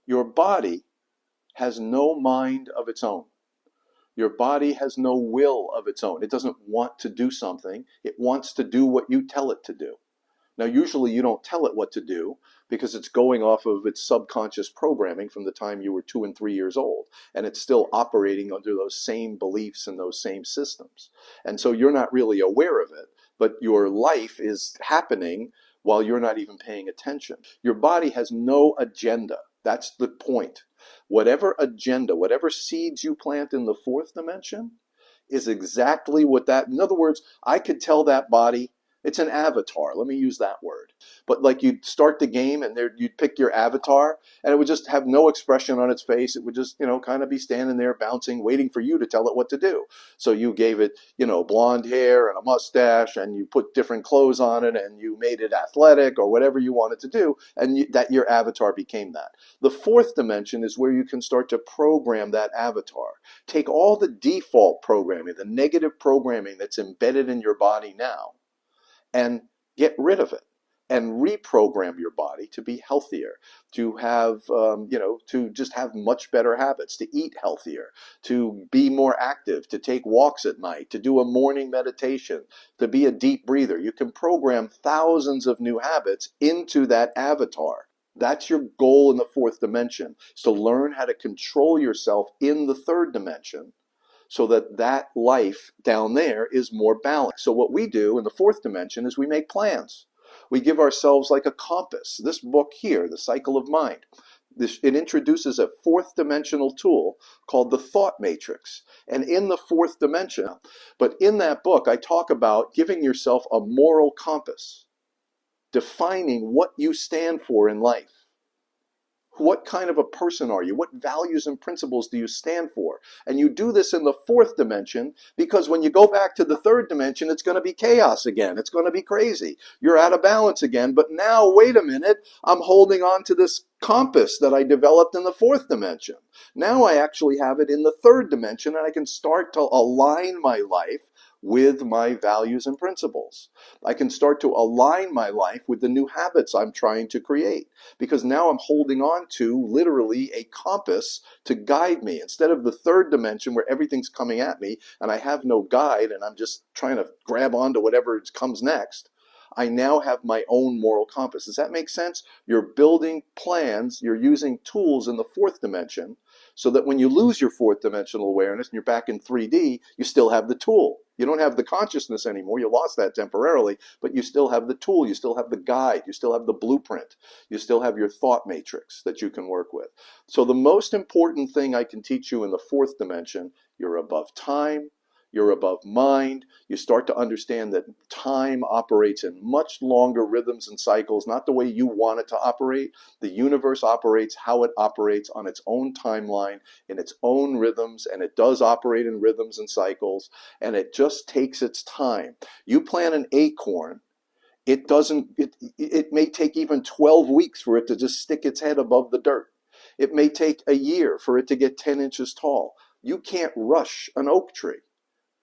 Your body has no mind of its own. Your body has no will of its own. It doesn't want to do something. It wants to do what you tell it to do. Now, usually you don't tell it what to do because it's going off of its subconscious programming from the time you were 2 and 3 years old. And it's still operating under those same beliefs and those same systems. And so you're not really aware of it, but your life is happening while you're not even paying attention. Your body has no agenda. That's the point. Whatever agenda, whatever seeds you plant in the fourth dimension is exactly what that, in other words, I could tell that body, it's an avatar. Let me use that word. But like you'd start the game and there you'd pick your avatar and it would just have no expression on its face. It would just, kind of be standing there bouncing, waiting for you to tell it what to do. So you gave it, blonde hair and a mustache and you put different clothes on it and you made it athletic or whatever you wanted to do, and that your avatar became that. The fourth dimension is where you can start to program that avatar. Take all the default programming, the negative programming that's embedded in your body now, and get rid of it and reprogram your body to be healthier, to have, to just have much better habits, to eat healthier, to be more active, to take walks at night, to do a morning meditation, to be a deep breather. You can program thousands of new habits into that avatar. That's your goal in the fourth dimension, is to learn how to control yourself in the third dimension, so that life down there is more balanced. So what we do in the fourth dimension is we make plans. We give ourselves like a compass. This book here, The Cycle of Mind, it introduces a fourth dimensional tool called the thought matrix. And in the fourth dimension, but in that book, I talk about giving yourself a moral compass, defining what you stand for in life. What kind of a person are you? What values and principles do you stand for? And you do this in the fourth dimension because when you go back to the third dimension, it's going to be chaos again. It's going to be crazy. You're out of balance again. But now, wait a minute, I'm holding on to this compass that I developed in the fourth dimension. Now I actually have it in the third dimension and I can start to align my life with my values and principles. I can start to align my life with the new habits I'm trying to create because now I'm holding on to literally a compass to guide me instead of the third dimension where everything's coming at me and I have no guide and I'm just trying to grab onto whatever comes next. I now have my own moral compass. Does that make sense? You're building plans, you're using tools in the fourth dimension so that when you lose your fourth dimensional awareness and you're back in 3D, you still have the tool. You don't have the consciousness anymore. You lost that temporarily, but you still have the tool. You still have the guide. You still have the blueprint. You still have your thought matrix that you can work with. So the most important thing I can teach you in the fourth dimension, you're above time. You're above mind. You start to understand that time operates in much longer rhythms and cycles, not the way you want it to operate. The universe operates how it operates on its own timeline, in its own rhythms, and it does operate in rhythms and cycles, and it just takes its time. You plant an acorn, it may take even 12 weeks for it to just stick its head above the dirt. It may take a year for it to get 10 inches tall. You can't rush an oak tree.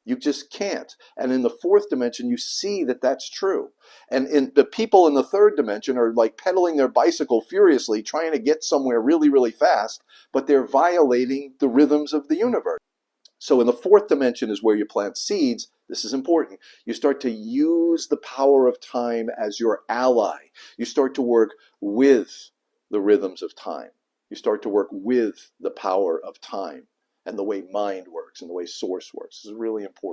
You just can't. And in the fourth dimension, you see that that's true. And in the people in the third dimension are like pedaling their bicycle furiously, trying to get somewhere really, really fast, but they're violating the rhythms of the universe. So in the fourth dimension is where you plant seeds. This is important. You start to use the power of time as your ally. You start to work with the rhythms of time. You start to work with the power of time and the way mind works and the way source works. This is really important.